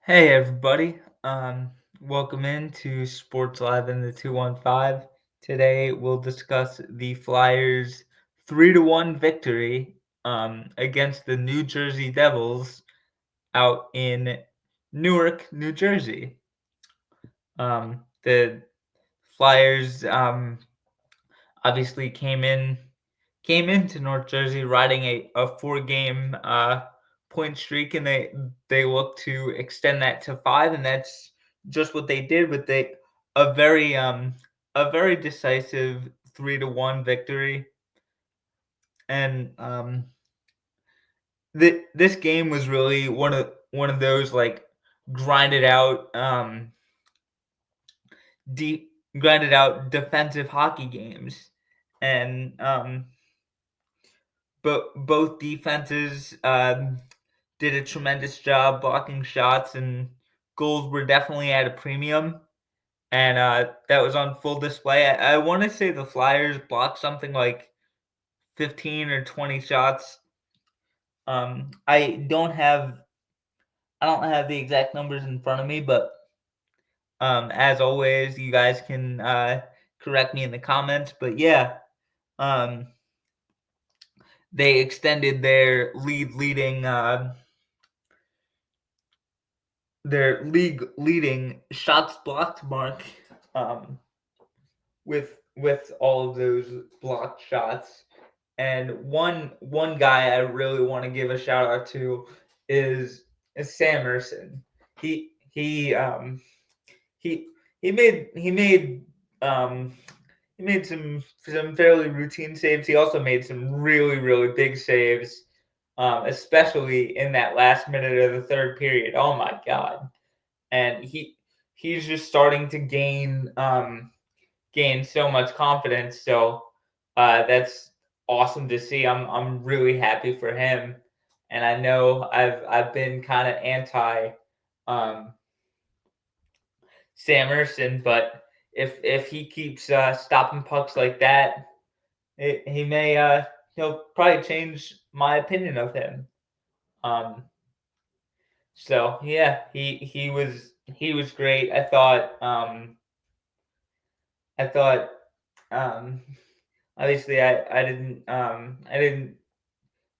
Hey everybody, welcome in to Sports Live in the 215. Today we'll discuss the Flyers 3-1 victory against the New Jersey Devils out in Newark, New Jersey. The Flyers obviously came into North Jersey riding a four-game point streak, and they look to extend that to five, and that's just what they did with a very a very decisive 3-1 victory. And this game was really one of those like grinded out deep grinded out defensive hockey games, and but both defenses did a tremendous job blocking shots, and goals were definitely at a premium. And that was on full display. I want to say the Flyers blocked something like 15 or 20 shots. I don't have the exact numbers in front of me, but as always, you guys can correct me in the comments. But yeah, um, they extended their league leading shots blocked mark um, with all of those blocked shots. And one guy I really want to give a shout out to is Sam Ersson. He he um he um he made some fairly routine saves. He also made some really big saves, especially in that last minute of the third period. Oh my god! And he's just starting to gain so much confidence. So that's awesome to see. I'm really happy for him, and I know I've been kind of anti um, Sam Ersson, but if he keeps stopping pucks like that, he may he'll probably change my opinion of him. Um, so yeah, he was great. I thought um, obviously I didn't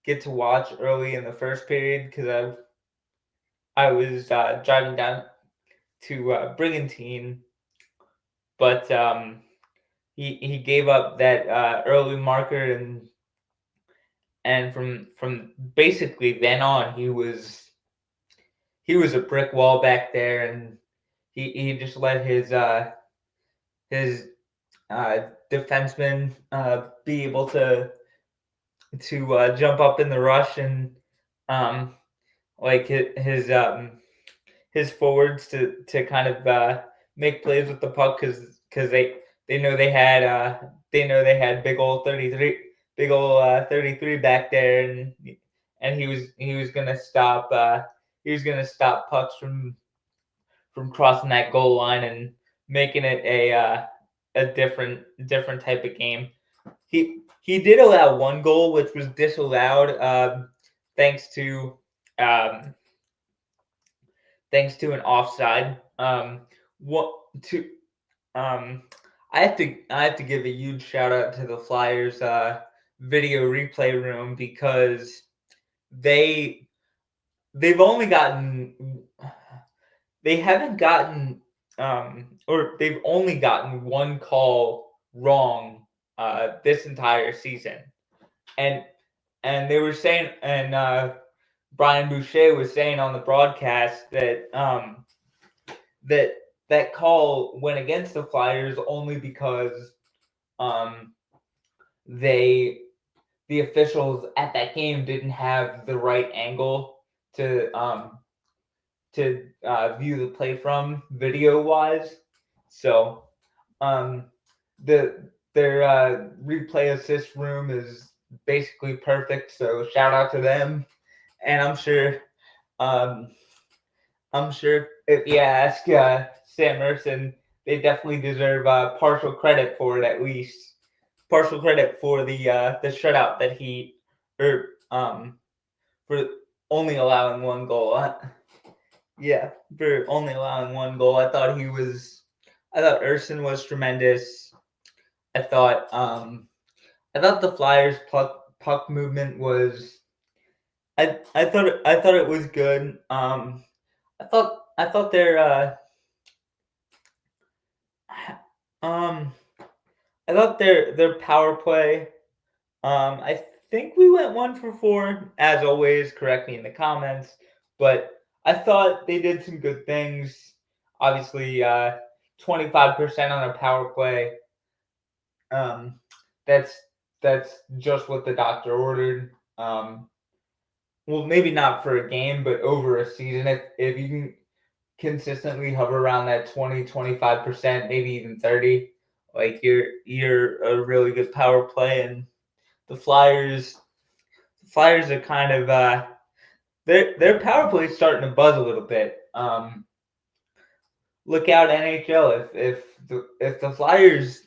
get to watch early in the first period because I was driving down to Brigantine, but he gave up that early marker, and from basically then on he was a brick wall back there, and he just let his defenseman be able to jump up in the rush, and um, like his forwards to kind of make plays with the puck because they know they had big old 33 back there, and he was gonna stop pucks from crossing that goal line and making it a different type of game. He did allow one goal, which was disallowed thanks to um, thanks to an offside. What to um, I have to give a huge shout out to the Flyers video replay room because they they've only gotten they haven't gotten or they've only gotten one call wrong this entire season, and they were saying, and Brian Boucher was saying on the broadcast that that that call went against the Flyers only because um, they the officials at that game didn't have the right angle to view the play from video wise. So um, their replay assist room is basically perfect. So shout out to them, and um, I'm sure if you ask Sam Ersson, they definitely deserve partial credit for it, at least partial credit for the shutout that or for only allowing one goal. Yeah, for only allowing one goal. I thought Erson was tremendous. I thought the Flyers puck movement was I thought it was good. I thought um I thought their power play. I think we went 1 for 4. As always, correct me in the comments. But I thought they did some good things. Obviously, 25% on a power play. Um, that's that's just what the doctor ordered. Well, maybe not for a game, but over a season, if you can consistently hover around that 20-25%, maybe even 30, like you're a really good power play. And the Flyers are kind of their power play is starting to buzz a little bit. Look out NHL if the Flyers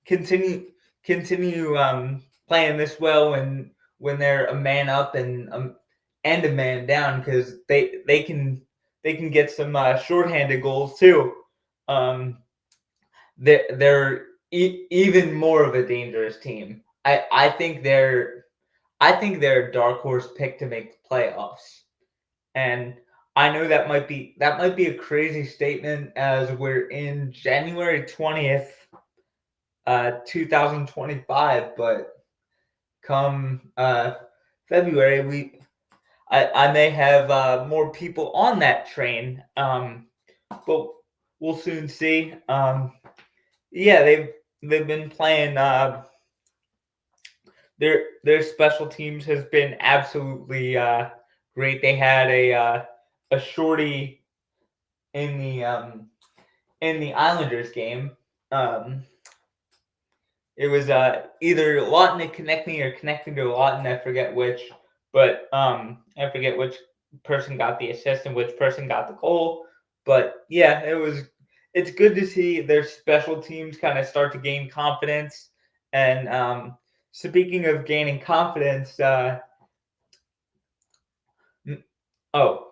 continue playing this well when they're a man up and a man down, because they can get some shorthanded goals too. They're even more of a dangerous team. I think they're a dark horse pick to make the playoffs. And I know that might be a crazy statement as we're in January 20th, 2025, but come February, I may have more people on that train. But we'll soon see. Yeah, they've been playing. Their special teams has been absolutely great. They had a shorty in the Islanders game. Um, it was either Lawton to Konechny or Konechny to Lawton. I forget which, but I forget which person got the assist and which person got the goal. But yeah, it's good to see their special teams kind of start to gain confidence. And speaking of gaining confidence,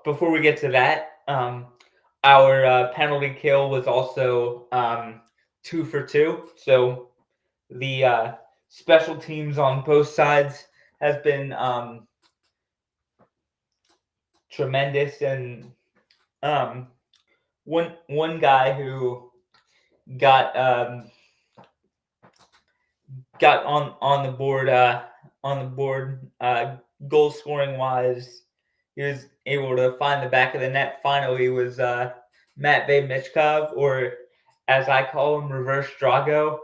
before we get to that, our penalty kill was also 2 for 2. So the special teams on both sides has been tremendous. And um, one guy who got got on the board goal scoring wise, he was able to find the back of the net. Finally, was Matvey Michkov, or as I call him, Reverse Drago.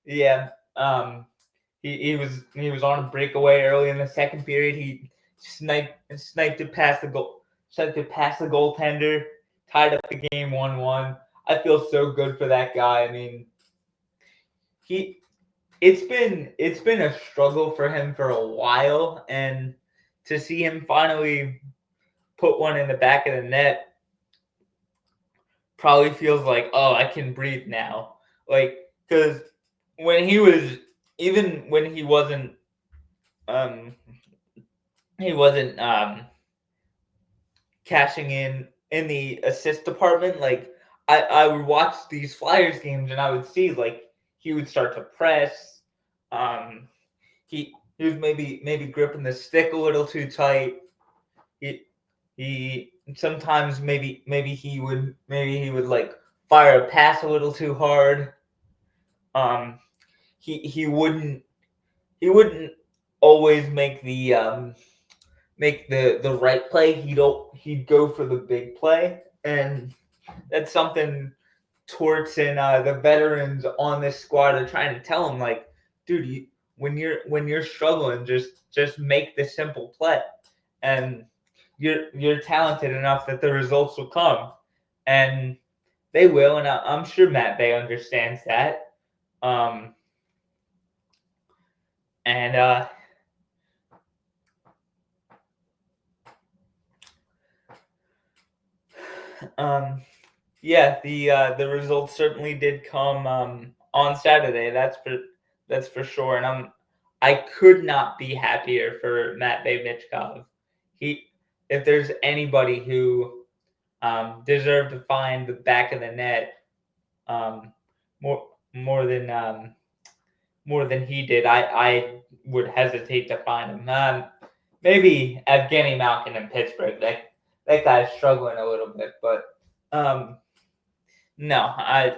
Yeah, he was on a breakaway early in the second period. He sniped it past the goaltender, tied up the game 1-1. I feel so good for that guy. I mean, he it's been a struggle for him for a while, and to see him finally put one in the back of the net probably feels like, oh, I can breathe now. Like, because when he was, even when um he wasn't cashing in the assist department, like I would watch these Flyers games and I would see like he would start to press. um he was maybe gripping the stick a little too tight. He sometimes maybe he would like fire a pass a little too hard. Um, he wouldn't always make the right play. He'd go for the big play, and that's something Torts and the veterans on this squad are trying to tell him, like, dude, when you're struggling, just make the simple play, and you're talented enough that the results will come, and they will. And I'm sure Matt Bay understands that. Um, and yeah, the results certainly did come on Saturday. That's for sure. And I could not be happier for Matt Michkov. He If there's anybody who deserved to find the back of the net um, more more than he did. I would hesitate to find him. Maybe Evgeny Malkin in Pittsburgh. That guy's struggling a little bit, but um, no, I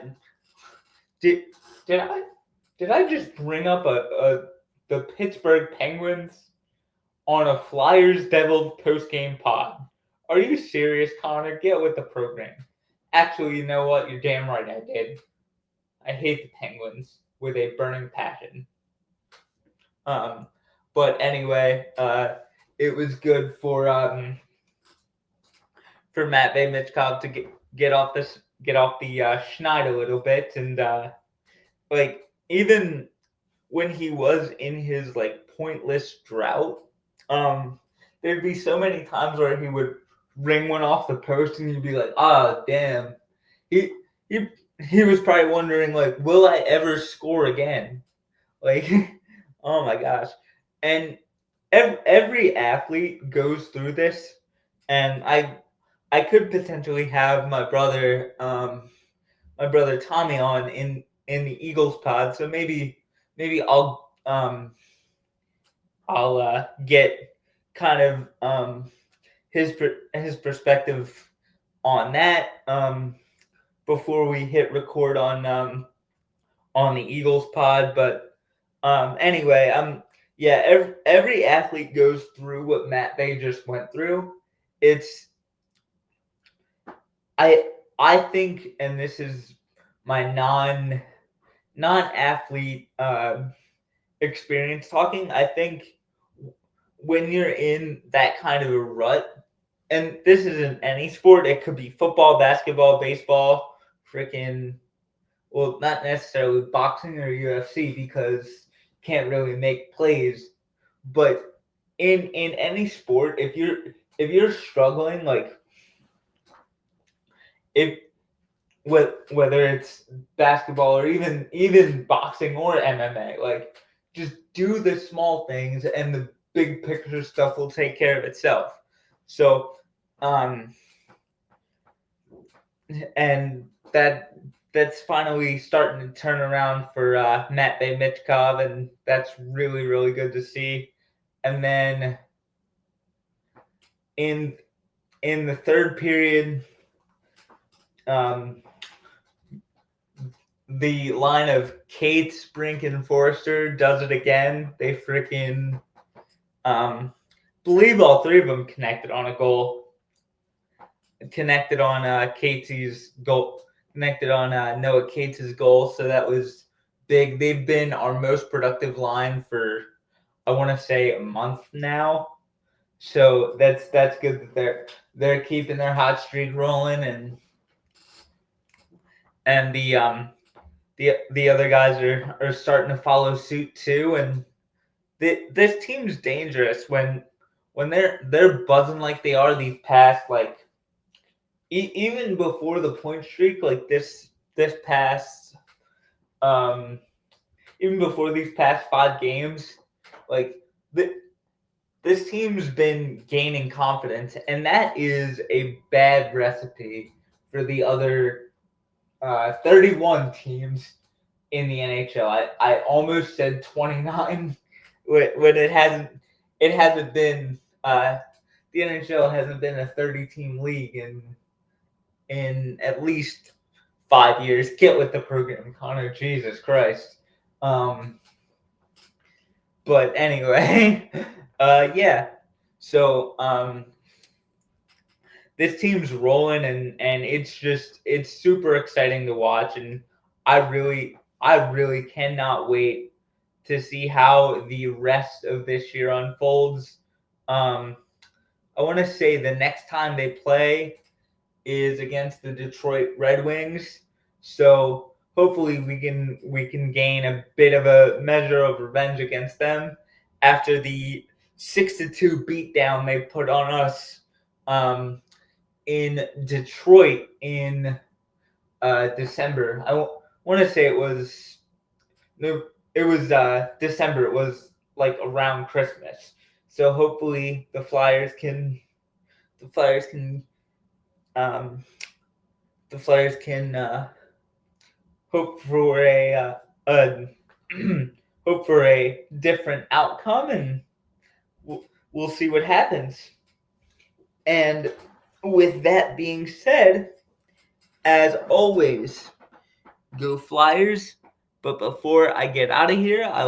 did. Did I just bring up the Pittsburgh Penguins on a Flyers Devils post game pod? Are you serious, Connor? Get with the program. Actually, you know what? You're damn right I did. I hate the Penguins with a burning passion. But anyway, it was good for Matvei Michkov to get off the schneid a little bit, and like even when he was in his like pointless drought, there'd be so many times where he would ring one off the post, and you'd be like, "Ah, damn." He he was probably wondering like, "Will I ever score again?" Like, oh my gosh. And every athlete goes through this, and I could potentially have my brother Tommy on in the Eagles pod, so maybe I'll get kind of his perspective on that before we hit record on the Eagles pod. But anyway, yeah, every athlete goes through what Matvei just went through. It's I think, and this is my non-athlete experience talking. I think when you're in that kind of a rut, and this isn't any sport, it could be football, basketball, baseball, freaking, well, not necessarily boxing or UFC because you can't really make plays, but in any sport, if you're struggling, like if whether it's basketball or even boxing or MMA, like just do the small things and the big picture stuff will take care of itself. So, and that's finally starting to turn around for Matvei Michkov, and that's really really good to see. And then in the third period, the line of Cates, Brink, and Forrester does it again. They freaking believe all three of them connected on a goal. Connected on Cates's goal. Connected on Noah Cates' goal. So that was big. They've been our most productive line for, I want to say, a month now. So that's good that they're keeping their hot streak rolling, and the other guys are starting to follow suit too. And this team's dangerous when they're buzzing like they are these past, like even before the point streak, like this past even before these past 5 games, like this team's been gaining confidence, and that is a bad recipe for the other 31 teams in the NHL. I almost said 29 when it hasn't been the NHL hasn't been a 30-team league in at least 5 years. Get with the program, Connor. Jesus Christ. But anyway, yeah. So this team's rolling, and it's super exciting to watch, and I really cannot wait to see how the rest of this year unfolds. I want to say the next time they play is against the Detroit Red Wings, so hopefully we can gain a bit of a measure of revenge against them after the 6-2 beatdown they put on us in Detroit in December. I want to say it was December. It was like around Christmas. So hopefully the Flyers can the Flyers can hope for a hope for a different outcome, and we'll see what happens. And with that being said, as always, go Flyers. But before I get out of here, I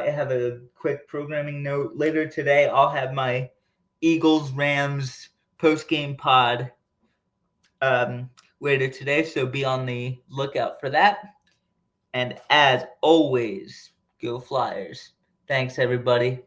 have a quick programming note. Later today, I'll have my Eagles Rams post game pod later today, so be on the lookout for that. And as always, go Flyers. Thanks, everybody.